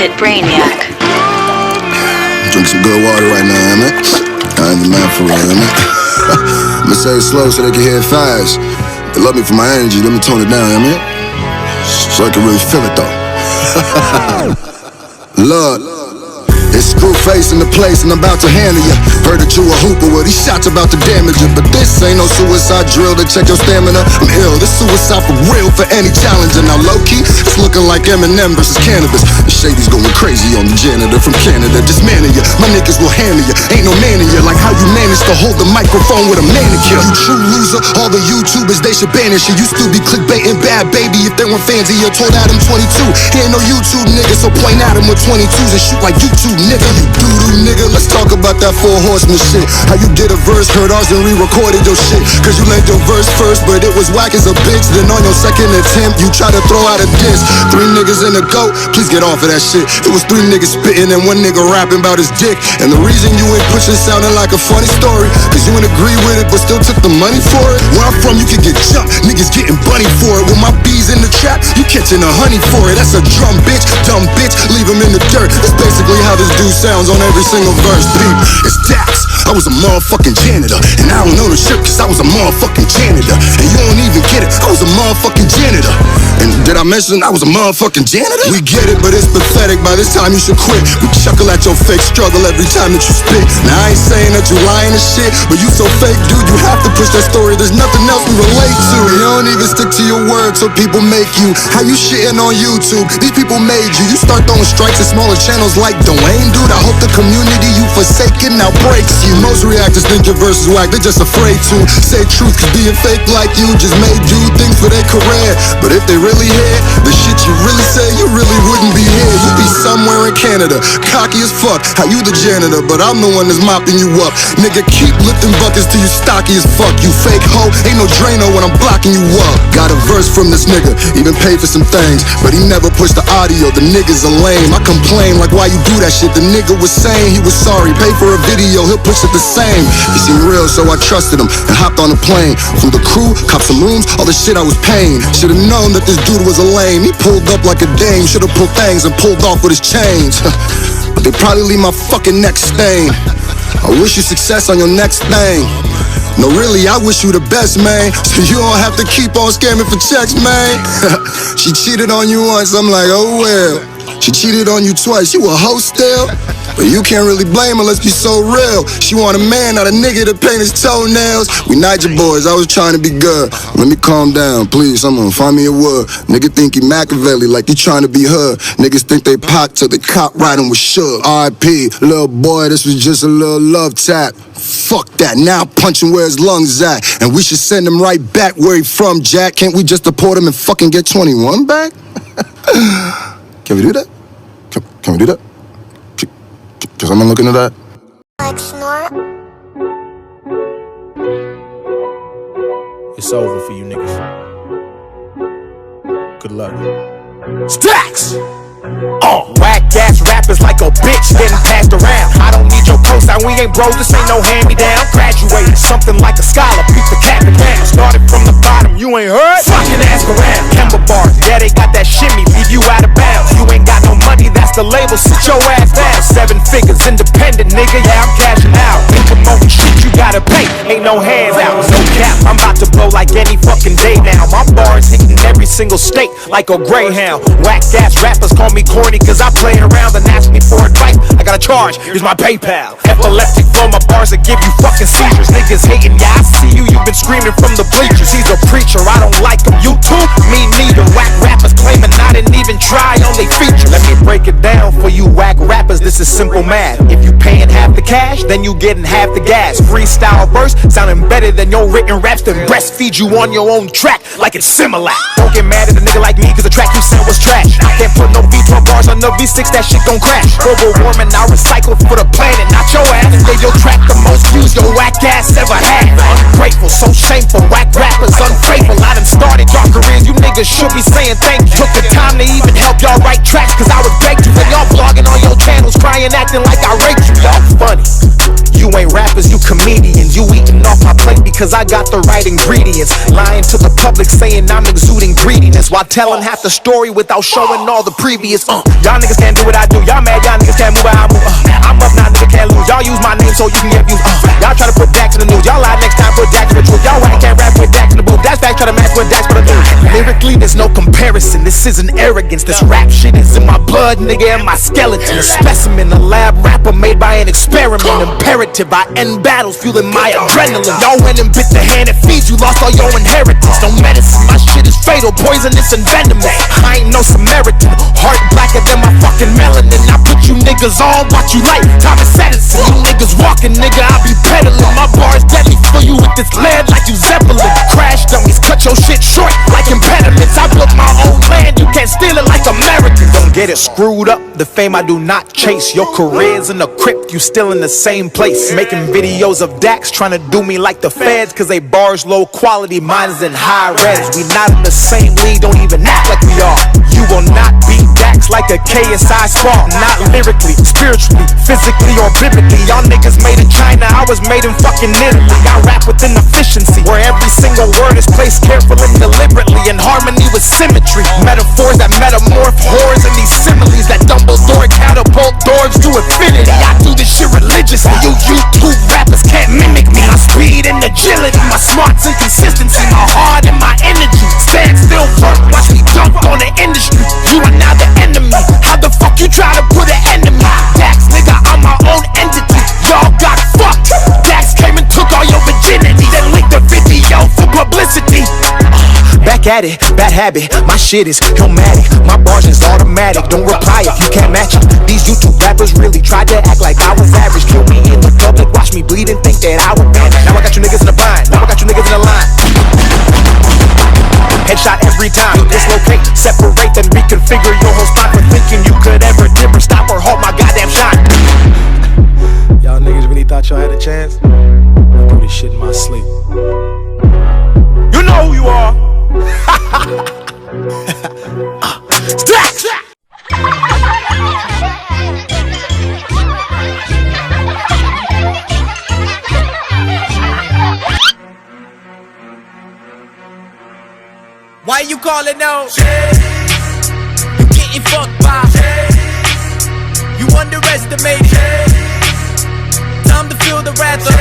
hit Brainiac. Drink some good water right now, man. I ain't the man for real, man. I'ma say it slow so they can hear it fast. They love me for my energy, let me tone it down, man. So I can really feel it though. Lord. It's Screwface in the place and I'm about to handle ya. Heard that you a hooper, well these shots about to damage ya. But this ain't no suicide drill to check your stamina. I'm ill, this suicide for real for any challenger. Now low-key, it's looking like Eminem versus cannabis. The Shady's going crazy on the janitor from Canada. Dismantle ya, my niggas will handle ya. Ain't no man in ya, like how you managed to hold the microphone with a manicure. You true loser, all the YouTubers they should banish you. Used to be clickbaiting bad baby if they weren't fans of you. Told Adam 22, he ain't no YouTube nigga, so point at him with 22s and shoot like YouTube nigga. You doo-doo nigga, let's talk about that 4 horseman shit. How you did a verse, heard ours and re-recorded your shit. Cause you laid your verse first, but it was whack as a bitch. Then on your second attempt, you try to throw out a diss. 3 niggas in a goat, please get off of that shit. It was 3 niggas spitting and 1 nigga rapping about his dick. And the reason you ain't pushing sounding like a funny story, cause you ain't agree with it, but still took the money for it. Where I'm from, you can get jumped, niggas getting bunny for it. With my bees in the trap, you catching a honey for it. That's a drum bitch, dumb bitch, leave him in the dirt. That's basically how this dude sounds on every single verse. Peep, it's Dax, I was a motherfucking janitor. And I don't know the shit cause I was a motherfucking janitor. And you don't even get it, I was a motherfucking janitor. And did I mention I was a motherfucking janitor? We get it, but it's pathetic, by this time you should quit. We chuckle at your fake struggle every time that you spit. Now I ain't saying that you lying and shit, but you so fake, dude, you have to push that story. There's nothing else we relate to. You don't even stick to your word so people make you. How you shitting on YouTube? These people made you. You start throwing strikes at smaller channels like Dwayne, dude. I hope the community you forsaken now breaks you. Most reactors think your verse is whack, they're just afraid to say truth, cause being fake like you just made you think for their career. But if they really hear the shit you really say, you really wouldn't be here. You'd be somewhere in Canada, cocky as fuck. How you the janitor, but I'm the one that's mopping you up. Nigga, keep lifting buckets till you stocky as fuck. You fake hoe, ain't no Drano when I'm blocking you up. Got a verse from this nigga, even paid for some things, but he never pushed the audio. The niggas are lame. I complain like why you do that shit. The nigga was saying he was sorry, pay for a video, he'll push it the same. He seemed real, so I trusted him and hopped on a plane. Flew the crew, copped some rooms, all the shit I was paying. Should've known that this dude was a lame. He pulled up like a dame, should've pulled things and pulled off with his chains. But they probably leave my fucking neck stained. I wish you success on your next thing. No, really, I wish you the best, man, so you don't have to keep on scamming for checks, man. She cheated on you once, I'm like, oh well. She cheated on you twice, you a hoe still? But you can't really blame her, let's be so real. She want a man, not a nigga to paint his toenails. We Niger boys, I was trying to be good. Let me calm down, please, someone find me a word. Nigga think he Machiavelli like he trying to be her. Niggas think they Pac till the cop riding with Suge. R.I.P. Little boy, this was just a little love tap. Fuck that, now I'm punching where his lungs at. And we should send him right back where he from, Jack. Can't we just deport him and fucking get 21 back? Can we do that? Can we do that? Can someone look into that? Like snort. It's over for you niggas. Good luck. Stacks! Whack-ass rappers like a bitch getting passed around. I don't need your cosign, we ain't bros, this ain't no hand-me-down. Graduated something like a scholar, beat the cap and down. Started from the bottom, you ain't heard? Fucking ask around. Kemba bars, yeah, they got that shimmy, leave you out of bounds. You ain't got no money, that's the label, sit your ass down. 7 figures, independent, nigga, yeah, I'm cashing out. Ain't promoting shit, you gotta pay, ain't no hands out. No cap, I'm about to blow like any fucking day now. My bars hitting every single state like a Greyhound. Whack-ass rappers call me corny cause I play around and ask me for advice. I got a charge, here's my PayPal. Epileptic flow, my bars that give you fucking seizures. Niggas hating, yeah, I see you, you've been screaming from the bleachers. He's a preacher, I don't like him, you too? Me neither. Whack rappers claiming I didn't even try on they features. Let me break it down for you whack rappers, this is simple math. If you paying half the cash, then you getting half the gas. Freestyle verse, sounding better than your written raps. Then breastfeed you on your own track like it's Similac. Don't get mad at a nigga like me cause the track you sent was trash. I can't put no V12 bars on the V6, that shit gon' crash. Global warming, I recycle for the planet, not your ass. And gave your track the most views your whack ass ever had. Ungrateful, so shameful, whack rappers unfaithful. I done started your careers, you niggas should be saying thank you. Took the time to even help y'all write tracks cause I was begged you. And y'all blogging on your channels, crying, acting like I raped you. Y'all funny. You ain't rappers, you comedians. You eating off my plate cause I got the right ingredients. Lying to the public saying I'm exuding greediness, while telling half the story without showing all the previous. Y'all niggas can't do what I do. Y'all mad, y'all niggas can't move how I move. I'm up now, nigga can't lose. Y'all use my name so you can get views. Y'all try to put Dax in the news. Y'all lie next time, put Dax in the truth. Y'all whack can't rap with Dax in the booth. That's back, try to match with Dax for the news. Lyrically, there's no comparison. This isn't arrogance. This rap shit is in my blood, nigga, and my skeleton. A specimen, a lab rapper made by an experiment. Imperative, I end battles, fueling my adrenaline. Y'all went and bit the hand that feeds you, lost all your inheritance. No medicine, my shit is fatal, poisonous and venomous. I ain't no Samaritan, heart blacker than my fucking melanin. I put you niggas on what you like, Thomas Edison. You niggas walking, nigga, I be peddling. My bars deadly, fill you with this lead like you Zeppelin. Crash dummies, cut your shit short like impediments. I built my own land, you can't steal it like Americans. Don't get it screwed up, the fame I do not chase. Your career's in the crypt, you still in the same place. Making videos of Dax, trying to do me like the feds, cause they bars low quality, mine is in high res. We not in the same league, don't even act like we are. You will not beat Dax like a KSI spar. Not lyrically, spiritually, physically, or biblically. Y'all niggas made in China, I was made in fucking Italy. I rap with an efficiency, where every single word is placed carefully and deliberately, in harmony with symmetry. Metaphors that metamorph whores and these similes that Dumbledore catapult dwarves to infinity. I do this shit religiously. You YouTube rappers can't mimic me. My speed and agility, my smarts and consistency, my heart and my energy. Stand still, work, watch me dunk on the industry. You are now the enemy. How the fuck you try to put an end to me? Dax, nigga, I'm my own entity. Y'all got fucked. Dax came and took all your virginity, then linked the video for publicity. Back at it, bad habit, my shit is homematic. My bars is automatic, don't reply if you can't match it. These YouTube rappers really tried to act like I was average. Kill me in the public, watch me bleed and think that I was bad. Now I got you niggas in the bind, now I got you niggas in the line. Headshot every time, dislocate, separate, then reconfigure your whole spot for thinking you could ever dip or stop or halt my goddamn shot. Y'all niggas really thought y'all had a chance? I do this shit in my sleep. You know who you are. Stacks! Why you calling out? You getting fucked by. You underestimated. Time to feel the wrath of.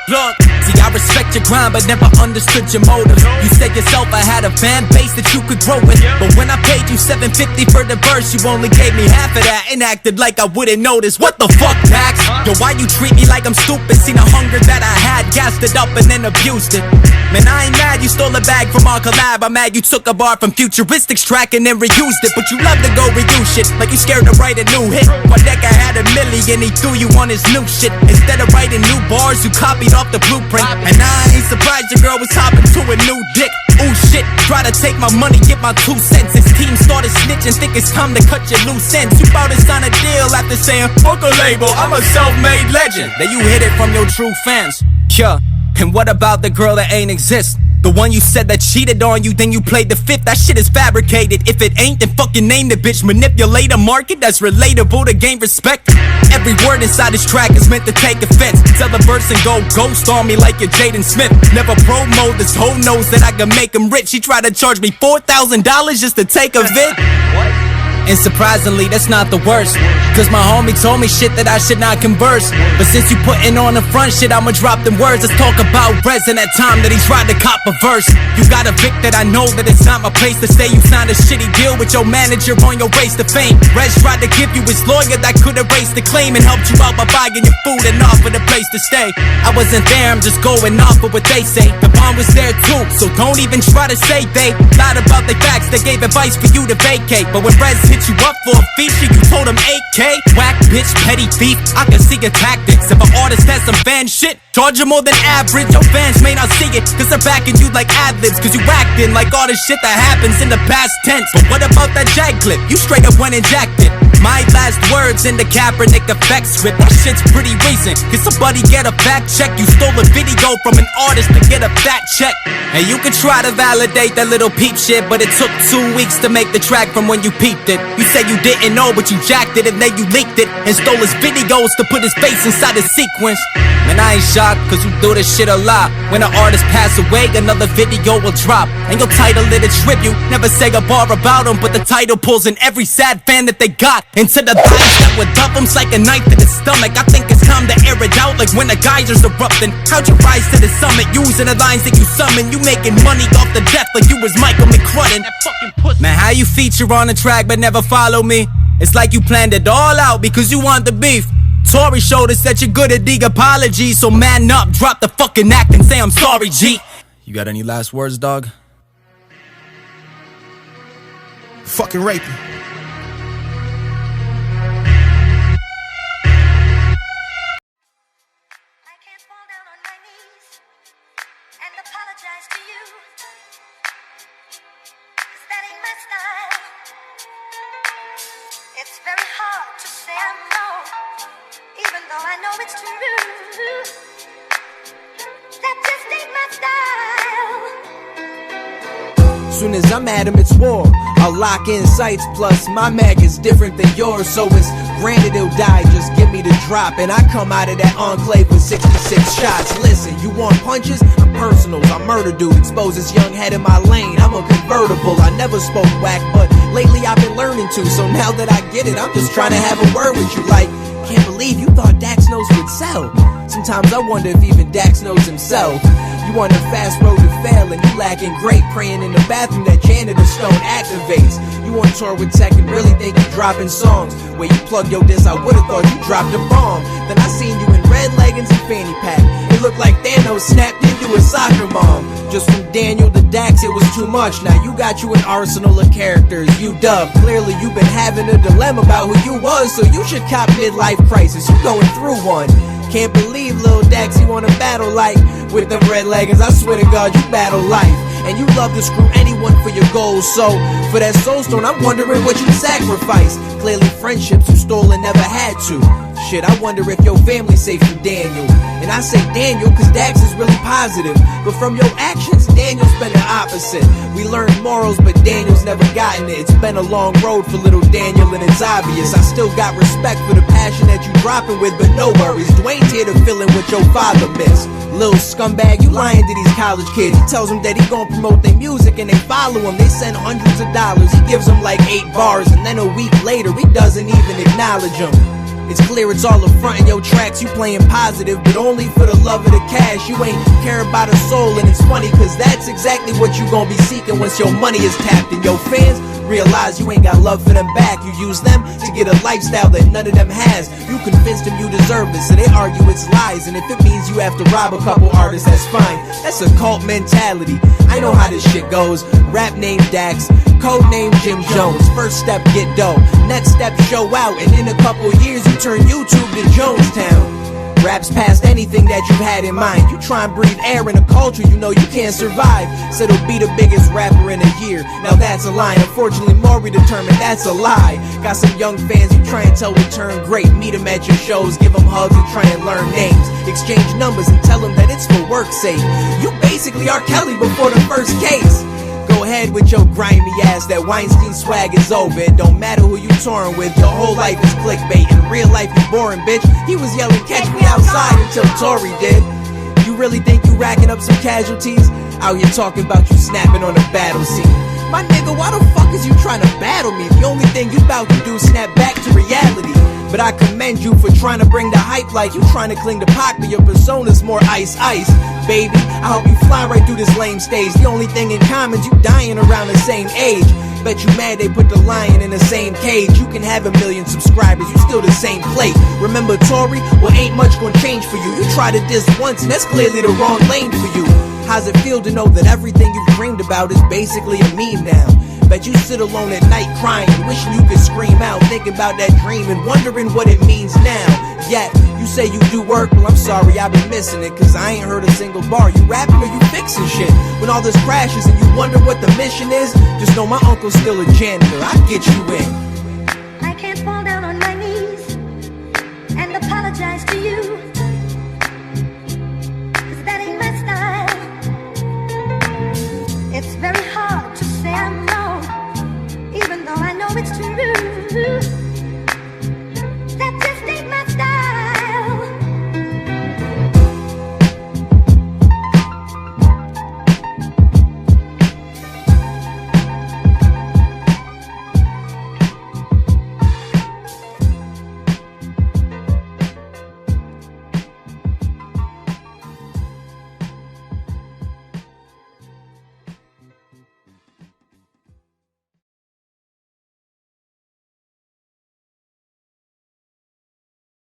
Look. See, I respect your grind, but never understood your motive. You said yourself I had a fan base that you could grow with, but when I paid you $750 for the verse, you only gave me half of that and acted like I wouldn't notice. What the fuck, Dax? Yo, why you treat me like I'm stupid? Seen the hunger that I had, gassed it up and then abused it. Man, I ain't mad you stole a bag from our collab. I'm mad you took a bar from Futuristics track and then reused it. But you love to go reuse shit, like you scared to write a new hit. One deck I had $1 million, he threw you on his new shit. Instead of writing new bars, you copied off the blueprint. And I ain't surprised your girl was hopping to a new dick. Ooh shit, try to take my money, get my 2 cents. His team started snitching, think it's time to cut your loose ends. You bout to sign a deal after saying, fuck a label, I'm a self-made legend. Then you hid it from your true fans. Yeah, and what about the girl that ain't exist? The one you said that cheated on you, then you played the fifth. That shit is fabricated. If it ain't, then fucking name the bitch. Manipulate a market that's relatable to gain respect. Every word inside this track is meant to take offense. Tell the verse and go ghost on me like you're Jaden Smith. Never promo, this hoe knows that I can make him rich. She tried to charge me $4,000 just to take a vid. And surprisingly, that's not the worst, cause my homie told me shit that I should not converse. But since you putting on the front shit, I'ma drop them words. Let's talk about Rez and that time that he tried to cop a verse. You got a Vic that I know that it's not my place to stay. You signed a shitty deal with your manager on your race to fame. Rez tried to give you his lawyer that could erase the claim and helped you out by buying your food and offered a place to stay. I wasn't there, I'm just going off of what they say. The bond was there too, so don't even try to say they lied about the facts. They gave advice for you to vacate, but when Rez hit you up for a feature, you told him 8K. Whack bitch, petty thief, I can see your tactics. If an artist has some fan shit, charge you more than average. Your fans may not see it, cause they're backing you like ad-libs. Cause you acting like all the shit that happens in the past tense. But what about that jag clip? You straight up went and jacked it. My last words in the Kaepernick effect script. That shit's pretty recent. Can somebody get a fact check? You stole a video from an artist to get a fat check. And you could try to validate that little peep shit, but it took 2 weeks to make the track from when you peeped it. You say you didn't know, but you jacked it and then you leaked it and stole his videos to put his face inside the sequence. Man, I ain't shocked, cause you do this shit a lot. When an artist pass away, another video will drop, and you'll title it a tribute. Never say a bar about him, but the title pulls in every sad fan that they got into the vibes that would dump him's like a knife to the stomach. I think it's time to air it out like when the geysers erupting. How'd you rise to the summit? Using the lines that you summon. You making money off the death like you was Michael McCrudden. Man, how you feature on the track but never follow me? It's like you planned it all out because you want the beef. Tory showed us that you're good at the apology, so man up, drop the fucking act and say I'm sorry, G. You got any last words, dog? Fucking raping. I can't fall down on my knees and apologize to you, 'cause that ain't my style. It's very hard to say I'm wrong, even though I know it's true. That just ain't my style. Soon as I'm at him, it's war. I'll lock in sights, plus my mag is different than yours. So it's granted he'll die, just give me the drop, and I come out of that enclave with 66 shots. Listen, you want punches? I'm personals, I murder dude. Expose this young head in my lane, I'm a convertible. I never spoke whack, but lately I've been learning to. So now that I get it, I'm just trying to have a word with you. Like, can't believe you thought Dax knows would sell. Sometimes I wonder if even Dax knows himself. You on a fast road to fail and you lacking great, praying in the bathroom that janitor stone activates. You on tour with Tech and really think you're dropping songs. Where you plug your disc, I would've thought you dropped a bomb. Then I seen you in red leggings and fanny pack. It looked like Thanos snapped into a soccer mom. Just from Daniel to Dax, it was too much. Now you got you an arsenal of characters, you dub. Clearly you been having a dilemma about who you was, so you should cop midlife crisis. You going through one. Can't believe Lil Dax, you wanna battle like with them red leggings. I swear to God, you battle life. And you love to screw anyone for your goals. So, for that soul stone, I'm wondering what you sacrificed. Clearly friendships you stole and never had to. Shit, I wonder if your family's safe from Daniel. And I say Daniel cause Dax is really positive, but from your actions, Daniel's been the opposite. We learned morals, but Daniel's never gotten it. It's been a long road for little Daniel and it's obvious. I still got respect for the passion that you dropping with, but no worries, Dwayne's here to fill in what your father missed. Little scumbag, you lying to these college kids. He tells them that he gon' promote their music and they follow him. They send hundreds of dollars, he gives them like 8 bars, and then a week later he doesn't even acknowledge them. It's clear it's all a front in your tracks, you playing positive, but only for the love of the cash. You ain't care about a soul, and it's funny, cause that's exactly what you gon' be seeking once your money is tapped. And your fans realize you ain't got love for them back. You use them to get a lifestyle that none of them has. You convinced them you deserve it, so they argue it's lies. And if it means you have to rob a couple artists, that's fine. That's a cult mentality. I know how this shit goes. Rap name Dax, code name Jim Jones. First step, get dough. Next step, show out. And in a couple years, you turn YouTube to Jonestown. Rap's past anything that you've had in mind. You try and breathe air in a culture you know you can't survive. Said he'll be the biggest rapper in a year. Now that's a lie. Unfortunately, Maury determined that's a lie. Got some young fans you try and tell will turn great. Meet them at your shows, give them hugs and try and learn names. Exchange numbers and tell them that it's for work's sake. You basically are Kelly before the first case. Go ahead with your grimy ass, that Weinstein swag is over. It don't matter who you touring with, your whole life is clickbait. In real life you boring, bitch. He was yelling, catch me outside until Tory did. You really think you racking up some casualties? Out here talking about you snapping on the battle scene. My nigga, why the fuck is you trying to battle me? The only thing you about to do is snap back to reality. But I commend you for trying to bring the hype like you trying to cling to Pac, but your persona's more ice. Baby, I hope you fly right through this lame stage. The only thing in common is you dying around the same age. Bet you mad they put the lion in the same cage. You can have 1 million subscribers, you still the same plate. Remember Tory? Well, ain't much gonna change for you. You try to diss once and that's clearly the wrong lane for you. How's it feel to know that everything you've dreamed about is basically a meme now? Bet you sit alone at night crying, wishing you could scream out, thinking about that dream and wondering what it means now. Yet, you say you do work, well I'm sorry I've been missing it, cause I ain't heard a single bar. You rapping or you fixing shit? When all this crashes and you wonder what the mission is, just know my uncle's still a janitor, I get you in.